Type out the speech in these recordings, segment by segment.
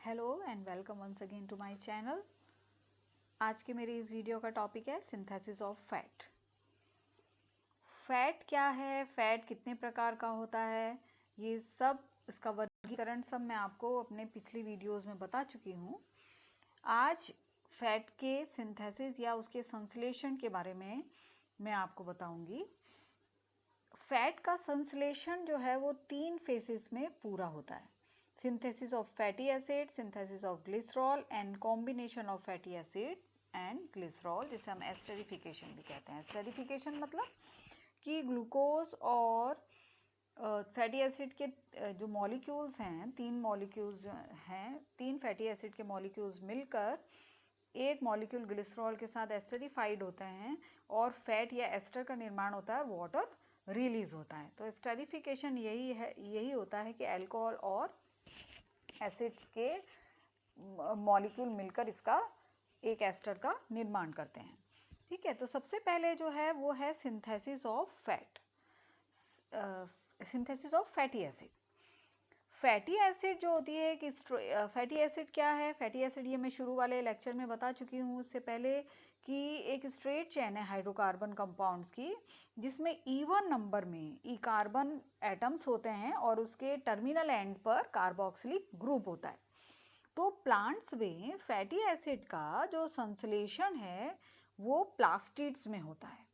Hello and welcome once again to my channel. आज के मेरी इस वीडियो का टॉपिक है सिंथेसिस ऑफ फैट। फैट क्या है, फैट कितने प्रकार का होता है, ये सब इसका वर्गीकरण सब मैं आपको अपने पिछली वीडियोस में बता चुकी हूँ। आज फैट के सिंथेसिस या उसके संश्लेषण के बारे में मैं आपको बताऊंगी। फैट का संश्लेषण जो है वो 3 फेजेस में पूरा होता है। synthesis of fatty acid, synthesis of glycerol and combination of fatty acids and glycerol, जिसे हम एस्टरिफिकेशन भी कहते हैं। एस्टरिफिकेशन मतलब कि ग्लूकोज और फैटी एसिड के जो मॉलिक्यूल्स हैं, 3 मॉलिक्यूल्स हैं, 3 फैटी एसिड के मॉलिक्यूल्स मिलकर एक मॉलिक्यूल ग्लिसरॉल के साथ एस्टरिफाइड होते हैं और फैट या एस्टर का निर्माण होता है, वाटर रिलीज होता है। तो एस्टरिफिकेशन यही होता है कि अल्कोहल और एसिड्स के मॉलिक्यूल मिलकर इसका एक एस्टर का निर्माण करते हैं। ठीक है, तो सबसे पहले जो है वो है synthesis of fat, synthesis of fatty acid. Fatty acid जो होती है कि फैटी एसिड क्या है, फैटी एसिड ये मैं शुरू वाले लेक्चर में बता चुकी हूँ उससे पहले कि एक स्ट्रेट चेन है हाइड्रोकार्बन कंपाउंड्स की, जिसमें इवन नंबर में ई कार्बन एटम्स होते हैं और उसके टर्मिनल एंड पर कार्बोक्सिलिक ग्रुप होता है। तो प्लांट्स में फैटी एसिड का जो संश्लेषण है वो प्लास्टिड्स में होता है।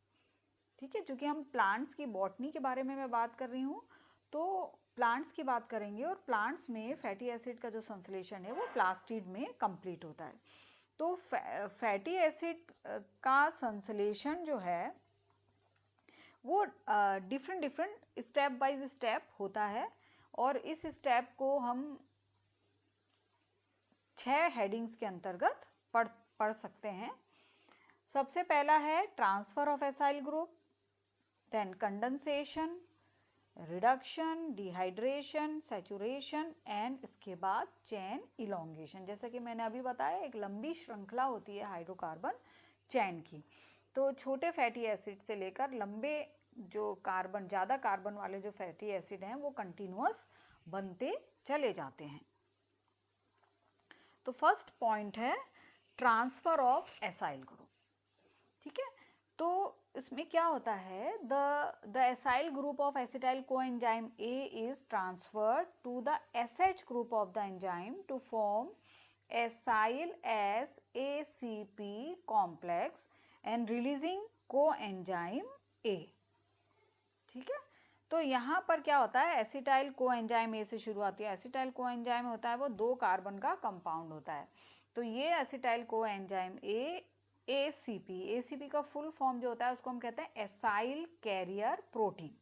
ठीक है, क्योंकि हम प्लांट्स की बॉटनी के बारे में मैं बात कर रही हूँ, तो प्लांट्स की बात करेंगे और प्लांट्स में फैटी एसिड का जो संश्लेषण है वो प्लास्टिड में कंप्लीट होता है। तो फैटी एसिड का संश्लेषण जो है वो डिफरेंट स्टेप बाय स्टेप होता है और इस स्टेप को हम 6 हेडिंग्स के अंतर्गत पढ़ सकते हैं। सबसे पहला है transfer of acyl group, then condensation, reduction, dehydration, saturation and इसके बाद चेन इलोंगेशन। जैसा कि मैंने अभी बताया, एक लंबी श्रृंखला होती है हाइड्रोकार्बन चेन की। तो छोटे फैटी एसिड से लेकर लंबे जो कार्बन, ज़्यादा कार्बन वाले जो फैटी एसिड हैं वो कंटिन्यूअस बनते चले जाते हैं। तो फर्स्ट पॉइंट है ट्रांसफर ऑफ एसाइल ग्रुप। ठीक है, तो इसमें क्या होता है, the acyl group of acetyl coenzyme A is transferred to the SH group of the enzyme to form acyl S ACP complex and releasing coenzyme A. ठीक है, तो यहाँ पर क्या होता है, एसिटाइल कोएंजाइम ए से शुरू आती है। एसिटाइल कोएंजाइम होता है वो 2 कार्बन का कंपाउंड होता है। तो ये एसिटाइल कोएंजाइम ए एसीपी, एसीपी का फुल फॉर्म जो होता है उसको हम कहते हैं एसाइल कैरियर प्रोटीन।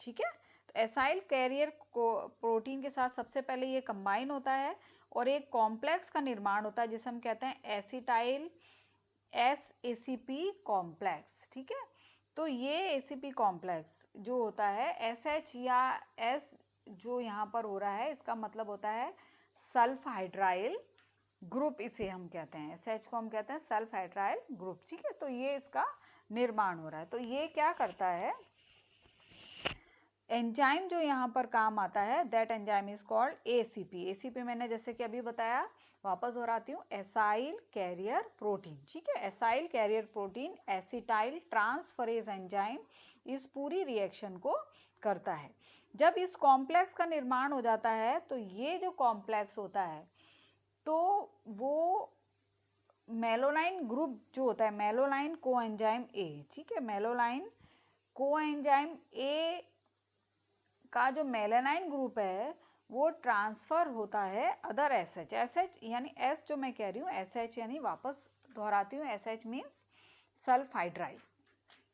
ठीक है, तो एसाइल कैरियर प्रोटीन के साथ सबसे पहले ये कंबाइन होता है और एक कॉम्प्लेक्स का निर्माण होता है जिसे हम कहते हैं एसिटाइल एस एसीपी कॉम्प्लेक्स। ठीक है, तो ये एसीपी कॉम्प्लेक्स जो होता है एस एच या एस जो यहाँ पर हो रहा है, इसका मतलब होता है सल्फ हाइड्राइल ग्रुप, इसे हम कहते हैं एस एच को हम कहते हैं सल्फ हाइड्राइल ग्रुप। ठीक है, तो ये इसका निर्माण हो रहा है। तो ये क्या करता है, एंजाइम जो यहाँ पर काम आता है, that enzyme is called ACP. ACP मैंने जैसे कि अभी बताया, वापस दोहराती हूँ, एसाइल कैरियर प्रोटीन। ठीक है, acyl carrier protein acetyl transferase enzyme इस पूरी रिएक्शन को करता है। जब इस कॉम्प्लेक्स का निर्माण हो जाता है तो ये जो कॉम्प्लेक्स होता है तो वो मेलोलाइन ग्रुप जो होता है, मेलोलाइन कोएंजाइम ए। ठीक है, मेलोलाइन कोएंजाइम ए का जो मेलानाइन ग्रुप है वो ट्रांसफर होता है अदर एसएच। एसएच यानी एस जो मैं कह रही हूँ, एसएच यानी वापस दोहराती हूँ, एसएच मीन्स सल्फ हाइड्राइल,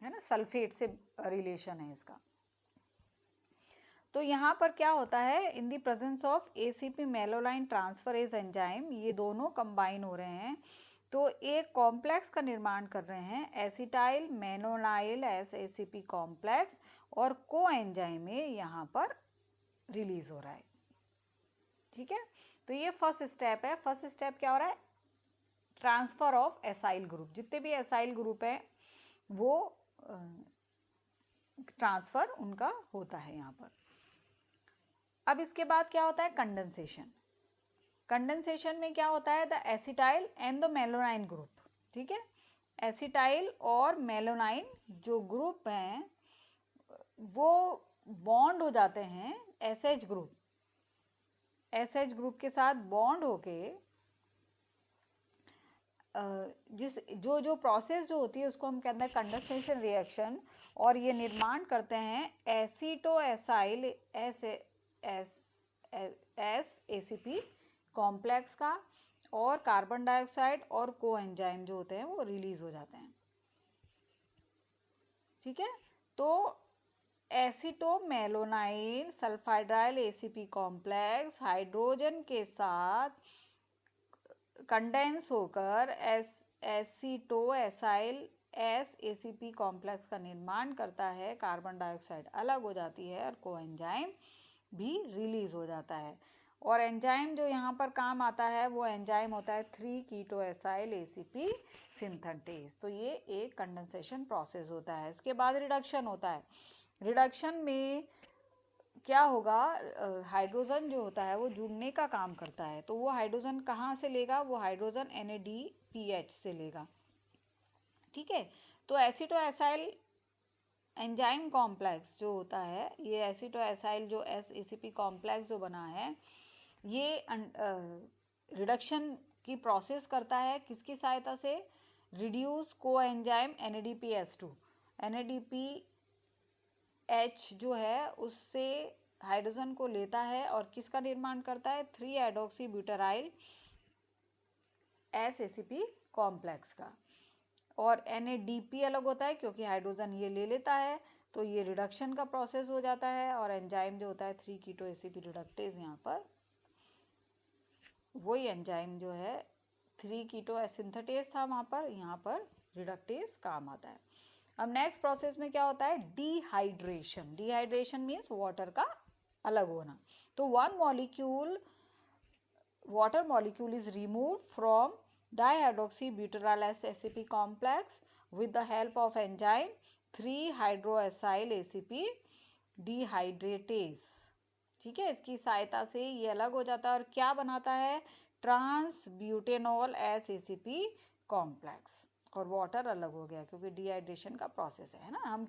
है ना, सल्फेट से रिलेशन है इसका। तो यहाँ पर क्या होता है, in the presence of ACP malonyl transferase enzyme, ये दोनों कंबाइन हो रहे हैं तो एक कॉम्प्लेक्स का निर्माण कर रहे हैं, एसिटाइल मेनोनाइल एस एसीपी कॉम्प्लेक्स, और कोएंजाइम ए यहाँ पर रिलीज हो रहा है। ठीक है, तो ये फर्स्ट स्टेप है। फर्स्ट स्टेप क्या हो रहा है, ट्रांसफर ऑफ एसाइल ग्रुप। जितने भी एसाइल ग्रुप है वो ट्रांसफर उनका होता है यहाँ पर। अब इसके बाद क्या होता है, कंडेंसेशन। कंडेंसेशन में क्या होता है, the acetyl and the malonyl group, ठीक है, एसिटाइल और मेलोनाइन जो ग्रुप हैं वो बॉन्ड हो जाते हैं एसएच ग्रुप के साथ बॉन्ड होके जिस जो जो प्रोसेस जो होती है उसको हम कहते हैं कंडेंसेशन रिएक्शन, और ये निर्माण करते हैं एसीटोएसाइल एसीपी कॉम्प्लेक्स का, और कार्बन डाइऑक्साइड और कोएंजाइम जो होते हैं वो रिलीज हो जाते हैं, ठीक है। तो एसीटोमेलोनाइन सल्फाइड्राइल एसीपी कॉम्प्लेक्स हाइड्रोजन के साथ कंडेंस होकर एसीटोएसाइल एसीपी कॉम्प्लेक्स का निर्माण करता है, कार्बन डाइऑक्साइड अलग हो जाती है और कोएंजाइम भी रिलीज हो जाता है। और एंजाइम जो यहाँ पर काम आता है वो एंजाइम होता है 3-कीटोएसाइल एसीपी सिंथेटेज। तो ये एक कंडेंसेशन प्रोसेस होता है। इसके बाद रिडक्शन होता है। रिडक्शन में क्या होगा, हाइड्रोजन जो होता है वो जुड़ने का काम करता है, तो वो हाइड्रोजन कहाँ से लेगा, वो हाइड्रोजन NADPH से लेगा, ठीक है। तो एसिटोएसाइल एंजाइम कॉम्प्लेक्स जो होता है, ये एसिटोएसाइल जो SACP कॉम्प्लेक्स जो बना है, ये रिडक्शन की प्रोसेस करता है किसकी सहायता से, रिड्यूस कोएंजाइम NADPH2 NADPH जो है उससे हाइड्रोजन को लेता है और किसका निर्माण करता है, 3 एडोक्सीब्यूटाराइल SACP कॉम्प्लेक्स का। और NADP अलग होता है क्योंकि हाइड्रोजन ये ले लेता है, तो ये रिडक्शन का प्रोसेस हो जाता है। और एंजाइम जो होता है 3-कीटो ACP रिडक्टेज, यहाँ पर वही एंजाइम जो है 3-कीटो सिंथेटेज था वहाँ पर, यहाँ पर रिडक्टेज काम आता है। अब नेक्स्ट प्रोसेस में क्या होता है, डिहाइड्रेशन। डिहाइड्रेशन मीन्स वाटर का अलग होना। तो water molecule is removed from dihydroxybutyryl SACP complex with the help of enzyme 3-hydroacyl ACP dehydratase, ठीक है। इसकी सहायता से ये अलग हो जाता है और क्या बनाता है, ट्रांस ब्यूटेनॉल SACP कॉम्प्लेक्स, और वाटर अलग हो गया क्योंकि डिहाइड्रेशन का प्रोसेस है ना। हम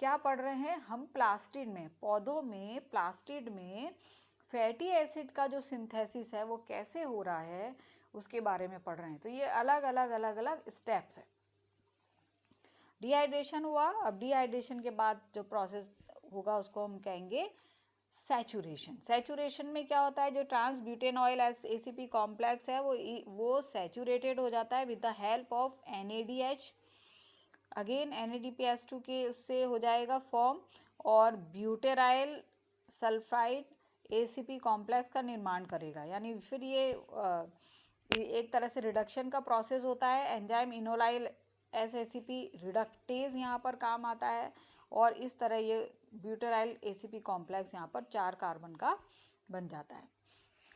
क्या पढ़ रहे हैं, हम प्लास्टिड में, पौधों में प्लास्टिड में फैटी एसिड का जो सिंथेसिस है वो कैसे हो रहा है उसके बारे में पढ़ रहे हैं। तो ये अलग अलग स्टेप्स है। डिहाइड्रेशन हुआ, अब डिहाइड्रेशन के बाद जो प्रोसेस होगा उसको हम कहेंगे सैचुरेशन। सैचुरेशन में क्या होता है, जो ट्रांस ब्यूटेनॉइल ACP कॉम्प्लेक्स है वो सैचुरेटेड हो जाता है with the help of NADH, again NADPH2 के उससे हो जाएगा फॉर्म, और ब्यूटेराइल सल्फाइड ACP कॉम्प्लेक्स का निर्माण करेगा। यानी फिर ये एक तरह से रिडक्शन का प्रोसेस होता है। एंजाइम इनोलाइल SACP रिडक्टेज यहाँ पर काम आता है, और इस तरह ये ब्यूटेराइल ACP कॉम्प्लेक्स यहाँ पर 4 कार्बन का बन जाता है।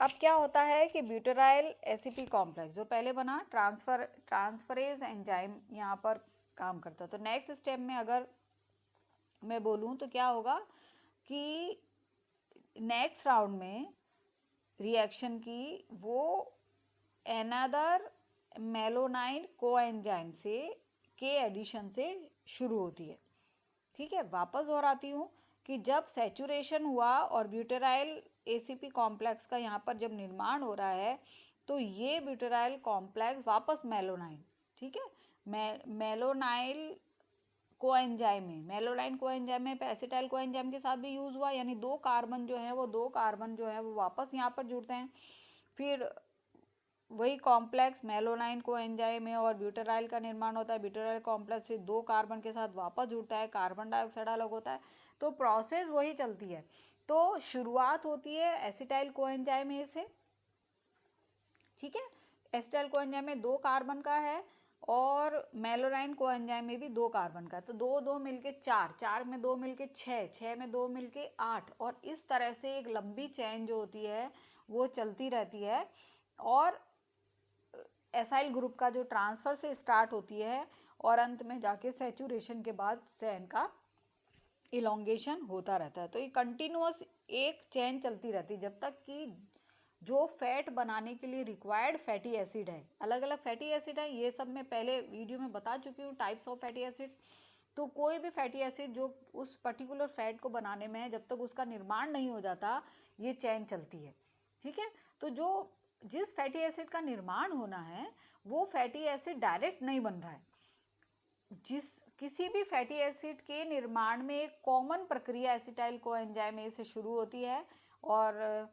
अब क्या होता है कि ब्यूटेराइल ACP कॉम्प्लेक्स जो पहले बना, ट्रांसफरेज एंजाइम यहाँ पर काम करता है। तो नेक्स्ट स्टेप में अगर मैं बोलूँ तो क्या होगा कि नेक्स्ट राउंड में रिएक्शन की वो एनादर मेलोनाइन कोएंजाइम से के एडिशन से शुरू होती है, ठीक है। वापस दोहराती हूँ कि जब सैचुरेशन हुआ और ब्यूटेराइल ACP कॉम्प्लेक्स का यहाँ पर जब निर्माण हो रहा है, तो ये ब्यूटेराइल कॉम्प्लेक्स वापस मेलोनाइन, ठीक है, मेलोनाइल कोएंजाइम में एसिटाइल कोएंजाइम के साथ भी यूज हुआ, यानी 2 कार्बन जो है वो वापस यहाँ पर जुड़ते हैं। फिर वही कॉम्प्लेक्स मेलोनाइन कोएंजाइम में और ब्यूटेराइल का निर्माण होता है। ब्यूटेराइल कॉम्प्लेक्स फिर 2 कार्बन के साथ वापस जुड़ता है, कार्बन डाइऑक्साइड अलग होता है, तो प्रोसेस वही चलती है। तो शुरुआत होती है एसिटाइल कोएंजाइम से, ठीक है। एसिटाइल कोएंजाइम में 2 कार्बन का है और मेलोनाइन कोएंजाइम में भी 2 कार्बन का है, तो 2 मिलके 4, 4 में 2 मिलके 6, 6 में 2 मिलके 8, और इस तरह से एक लंबी चेन जो होती है वो चलती रहती है। और एसाइल ग्रुप का जो ट्रांसफर से स्टार्ट होती है और अंत में जाके सैचुरेशन के बाद चेन का इलोंगेशन होता रहता है। तो ये कंटिन्यूअस एक चेन चलती रहती है जब तक कि जो फैट बनाने के लिए रिक्वायर्ड फैटी एसिड है, अलग अलग फैटी एसिड है, ये सब मैं पहले वीडियो में बता चुकी हूँ, टाइप्स ऑफ फैटी एसिड्स। तो कोई भी फैटी एसिड जो उस पर्टिकुलर फैट को बनाने में है, जब तक उसका निर्माण नहीं हो जाता, ये चेन चलती है, ठीक है। तो जो जिस फैटी एसिड का निर्माण होना है वो फैटी एसिड डायरेक्ट नहीं बन रहा है। किसी भी फैटी एसिड के निर्माण में एक कॉमन प्रक्रिया एसिटाइल कोएंजाइम ए से शुरू होती है, और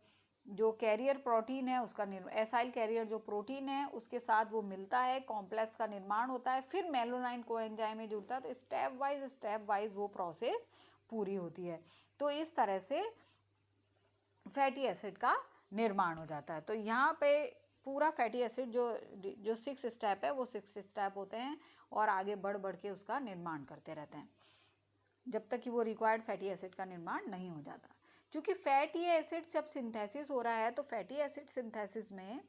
जो कैरियर प्रोटीन है उसका एसाइल कैरियर जो प्रोटीन है उसके साथ वो मिलता है, कॉम्प्लेक्स का निर्माण होता है, फिर मेलोनाइन कोएंजाइम में जुड़ता है। तो स्टेप वाइज वो प्रोसेस पूरी होती है। तो इस तरह से फैटी एसिड का निर्माण हो जाता है। तो यहाँ पे पूरा फैटी एसिड जो 6 स्टेप है वो 6 स्टेप होते हैं, और आगे बढ़ बढ़ के उसका निर्माण करते रहते हैं जब तक कि वो रिक्वायर्ड फैटी एसिड का निर्माण नहीं हो जाता। क्योंकि फैटी एसिड जब सिंथेसिस हो रहा है तो फैटी एसिड सिंथेसिस में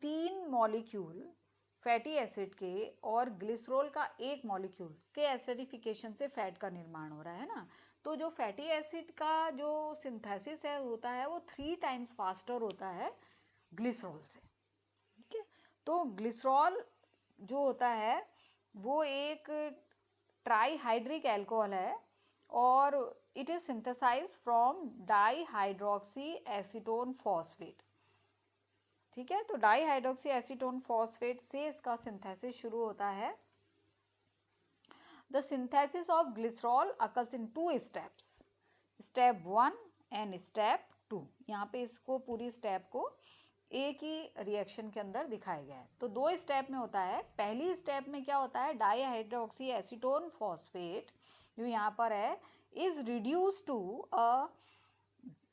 3 मॉलिक्यूल फैटी एसिड के और ग्लिसरॉल का 1 मॉलिक्यूल के एसिडिफिकेशन से फैट का निर्माण हो रहा है ना। तो जो फैटी एसिड का जो सिंथेसिस है होता है वो 3 टाइम्स फास्टर होता है ग्लिसरॉल से, ठीक है। तो ग्लिसरॉल जो होता है वो एक ट्राईहाइड्रिक अल्कोहल है, और it is synthesised from dihydroxy acetone phosphate, ठीक है। तो डाईहाइड्रोक्सी एसीटोन फॉस्फेट से इसका सिंथेसिस शुरू होता है। The synthesis of glycerol occurs in 2 steps, step 1 and step 2। यहाँ पे इसको पूरी स्टेप को एक ही रिएक्शन के अंदर दिखाया गया है। तो 2 स्टेप में होता है। पहली स्टेप में क्या होता है, डाईहाइड्रोक्सी एसीटोन फॉस्फेट जो यहाँ पर है is reduce to a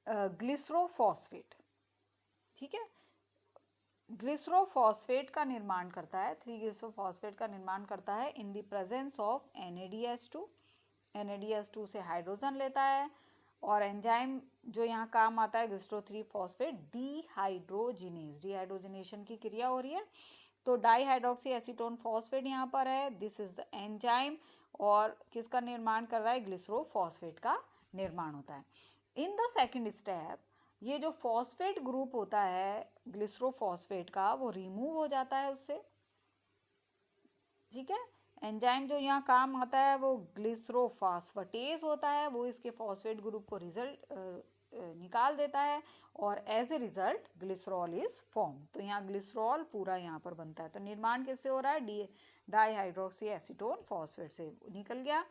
glycerophosphate, ठीक है। ग्लिसरोफॉस्फेट का निर्माण करता है, 3 ग्लिसरोफॉस्फेट का निर्माण करता है in the presence of NADH2। NADH2 से हाइड्रोजन लेता है, और एंजाइम जो यहाँ काम आता है ग्लिसरो 3 फॉस्फेट डिहाइड्रोजिनेज, डिहाइड्रोजिनेशन की क्रिया हो रही है। तो डाईहाइड्रोक्सी एसीटोन फॉस्फेट यहाँ पर है, दिस इज द एंजाइम, और किसका निर्माण कर रहा है, ग्लिसरो फॉस्फेट का निर्माण होता है। इन द सेकेंड स्टेप ये जो फॉस्फेट ग्रुप होता है ग्लिसरो फॉस्फेट का वो रिमूव हो जाता है उससे, ठीक है। एंजाइम जो यहाँ काम आता है वो ग्लिसरोफॉस्फेटेज होता है, वो इसके फॉस्फेट ग्रुप को निकाल देता है, और as a result glycerol is form. तो यहाँ ग्लिसरॉल पूरा यहाँ पर बनता है। तो निर्माण किससे हो रहा है, डाईहाइड्रोक्सी एसीटोन फॉस्फेट से निकल गया,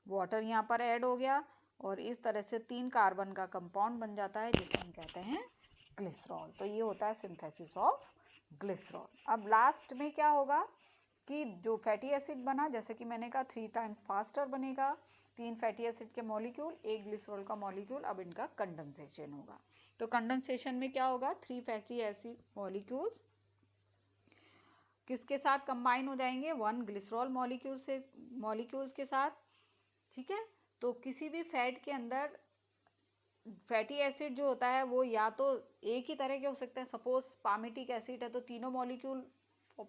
वाटर यहाँ पर ऐड हो गया, और इस तरह से 3 कार्बन का कंपाउंड बन जाता है जिसे हम कहते हैं ग्लिसरॉल। तो ये होता है सिंथेसिस ऑफ ग्लिसरॉल। अब लास्ट में क्या होगा कि जो फैटी एसिड बना, जैसे कि मैंने कहा 3 टाइम्स फास्टर बनेगा, 3 फैटी एसिड के मॉलिक्यूल, 1 ग्लिसरॉल का मॉलिक्यूल, अब इनका कंडेंसेशन होगा। तो कंडेंसेशन में क्या होगा, 3 फैटी एसिड मॉलिक्यूल्स किसके साथ कंबाइन हो जाएंगे, 1 ग्लिसरॉल मॉलिक्यूल्स के साथ, ठीक है। तो किसी भी फैट के अंदर फैटी एसिड जो होता है वो या तो एक ही तरह के हो सकते हैं, सपोज पामेटिक एसिड है तो तीनों मॉलिक्यूल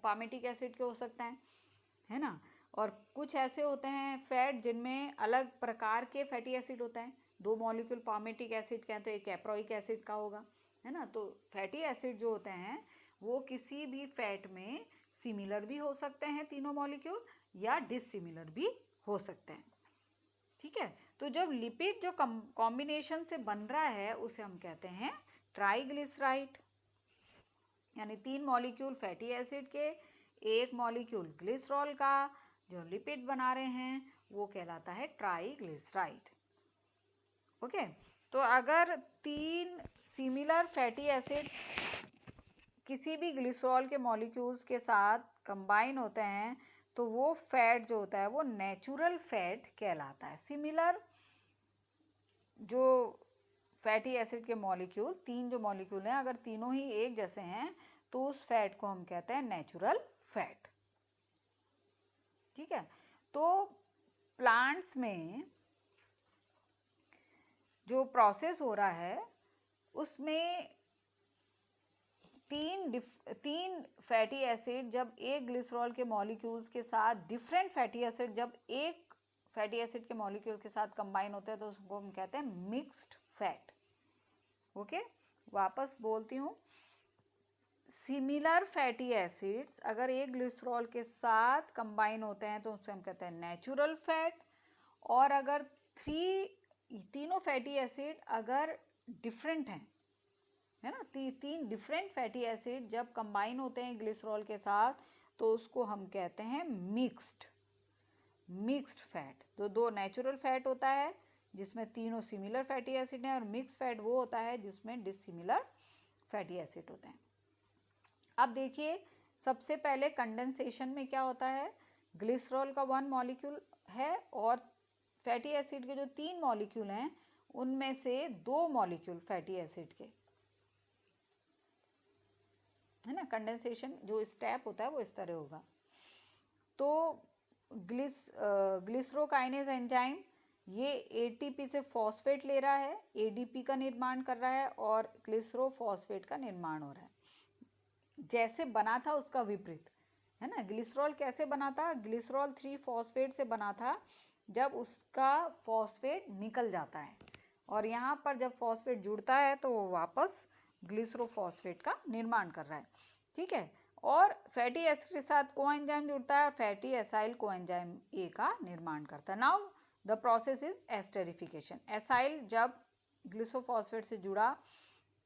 पामेटिक एसिड के हो सकते हैं, है ना। और कुछ ऐसे होते हैं फैट जिनमें अलग प्रकार के फैटी एसिड होते हैं, 2 मॉलिक्यूल पामेटिक एसिड का है तो एक कैप्रोइक एसिड का होगा, है ना। तो फैटी एसिड जो होते हैं वो किसी भी फैट में सिमिलर भी हो सकते हैं तीनों मॉलिक्यूल, या डिसिमिलर भी हो सकते हैं, ठीक है। तो जब लिपिड जो कॉम्बिनेशन से बन रहा है उसे हम कहते हैं ट्राइग्लिसराइड, यानी 3 मॉलिक्यूल फैटी एसिड के, 1 मॉलिक्यूल ग्लिसरॉल का, जो लिपिड बना रहे हैं वो कहलाता है ट्राइग्लिसराइड, ओके। तो अगर 3 सिमिलर फैटी एसिड किसी भी ग्लिसरॉल के मॉलिक्यूल्स के साथ कंबाइन होते हैं तो वो फैट जो होता है वो नेचुरल फैट कहलाता है। सिमिलर जो फैटी एसिड के मॉलिक्यूल, 3 जो मॉलिक्यूल हैं अगर तीनों ही एक जैसे हैं तो उस फैट को हम कहते हैं नेचुरल फैट, ठीक है। तो प्लांट्स में जो प्रोसेस हो रहा है उसमें 3 फैटी एसिड जब एक ग्लिसरॉल के मॉलिक्यूल्स के साथ डिफरेंट फैटी एसिड जब एक फैटी एसिड के मॉलिक्यूल के साथ कंबाइन होते हैं तो उसको हम कहते हैं मिक्स्ड फैट, ओके। वापस बोलती हूँ, सिमिलर फैटी एसिड्स अगर एक ग्लिसरॉल के साथ कंबाइन होते हैं तो उसे हम कहते हैं नेचुरल फैट, और अगर तीनों फैटी एसिड अगर डिफरेंट हैं, है ना, तीन डिफरेंट फैटी एसिड जब कंबाइन होते हैं ग्लिसरॉल के साथ तो उसको हम कहते हैं मिक्स्ड फैट। तो दो नेचुरल फैट होता है जिसमें तीनों सिमिलर फैटी एसिड हैं, और मिक्स फैट वो होता है जिसमें डिसिमिलर फैटी एसिड होते हैं। अब देखिए, सबसे पहले कंडेंसेशन में क्या होता है, ग्लिसरॉल का 1 मॉलिक्यूल है और फैटी एसिड के जो 3 मॉलिक्यूल हैं उनमें से 2 मॉलिक्यूल फैटी एसिड के, है ना। कंडेंसेशन जो स्टेप होता है वो इस तरह होगा। तो ग्लिसरोकाइनेज एंजाइम ये एटीपी से फॉस्फेट ले रहा है, एडीपी का निर्माण कर रहा है और ग्लिसरोफॉस्फेट का निर्माण हो रहा है। जैसे बना था उसका विपरीत, है ना। ग्लिसरॉल कैसे बना था, ग्लिसरॉल 3 फॉस्फेट से बना था, जब उसका फॉस्फेट निकल जाता है और यहाँ पर जब फॉस्फेट जुड़ता है तो वो वापस ग्लिसरोफॉस्फेट का निर्माण कर रहा है, ठीक है। और फैटी एसिड के साथ कोएंजाइम जुड़ता है और फैटी एसाइल कोएंजाइम ए का निर्माण करता है। Now the process is esterification. Acyl जब ग्लिसरोफॉस्फेट से जुड़ा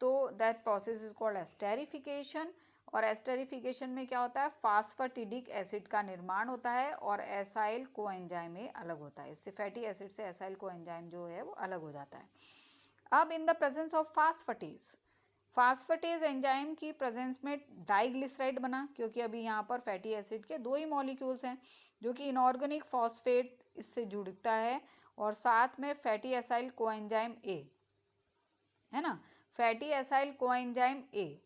तो that process is called esterification. और एस्टेरिफिकेशन में क्या होता है, फास्फेटिडिक एसिड का निर्माण होता है और एसाइल कोएंजाइम ए अलग होता है। इससे फैटी एसिड से एसाइल कोएंजाइम जो है वो अलग हो जाता है। अब इन the presence of phosphatase enzyme की प्रेजेंस में डाइग्लिसराइड बना, क्योंकि अभी यहाँ पर फैटी एसिड के 2 ही मॉलिक्यूल्स हैं, जो कि इनऑर्गेनिक फॉस्फेट इससे जुड़ता है और साथ में फैटी एसाइल कोएंजाइम ए, है ना। फैटी एसाइल कोएंजाइम ए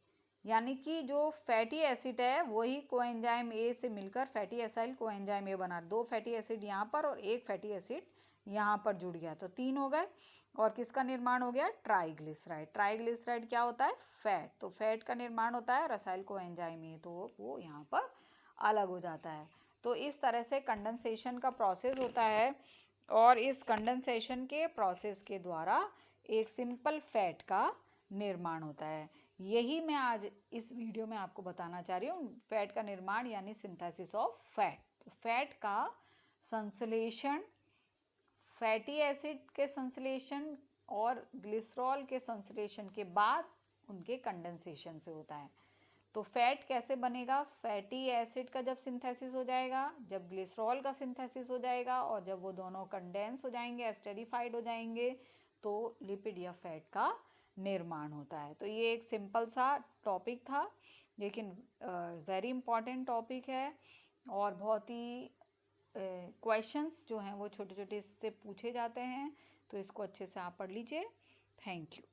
यानी कि जो फैटी एसिड है वही कोएंजाइम ए से मिलकर फैटी एसाइल कोएंजाइम ए बना, 2 फैटी एसिड यहाँ पर और 1 फैटी एसिड यहाँ पर जुड़ गया तो 3 हो गए। और किसका निर्माण हो गया, ट्राइग्लिसराइड। ट्राइग्लिसराइड क्या होता है, फैट। तो फैट का निर्माण होता है और एसाइल कोएंजाइम ए तो वो यहाँ पर अलग हो जाता है। तो इस तरह से कंडेंसेशन का प्रोसेस होता है और इस कंडेंसेशन के प्रोसेस के द्वारा एक सिंपल फैट का निर्माण होता है। यही मैं आज इस वीडियो में आपको बताना चाह रही हूँ, फैट का निर्माण यानी सिंथेसिस ऑफ फैट। तो फैट का संश्लेषण फैटी एसिड के संश्लेषण और ग्लिसरॉल के संश्लेषण के बाद उनके कंडेंसेशन से होता है। तो फैट कैसे बनेगा, फैटी एसिड का जब सिंथेसिस हो जाएगा, जब ग्लिसरॉल का सिंथेसिस हो जाएगा और जब वो दोनों कंडेंस हो जाएंगे, एस्टेरिफाइड हो जाएंगे, तो लिपिड या फैट का निर्माण होता है। तो ये एक सिंपल सा टॉपिक था, लेकिन वेरी इंपॉर्टेंट टॉपिक है और बहुत ही क्वेश्चंस जो हैं वो छोटे छोटे इससे पूछे जाते हैं, तो इसको अच्छे से आप पढ़ लीजिए। Thank you.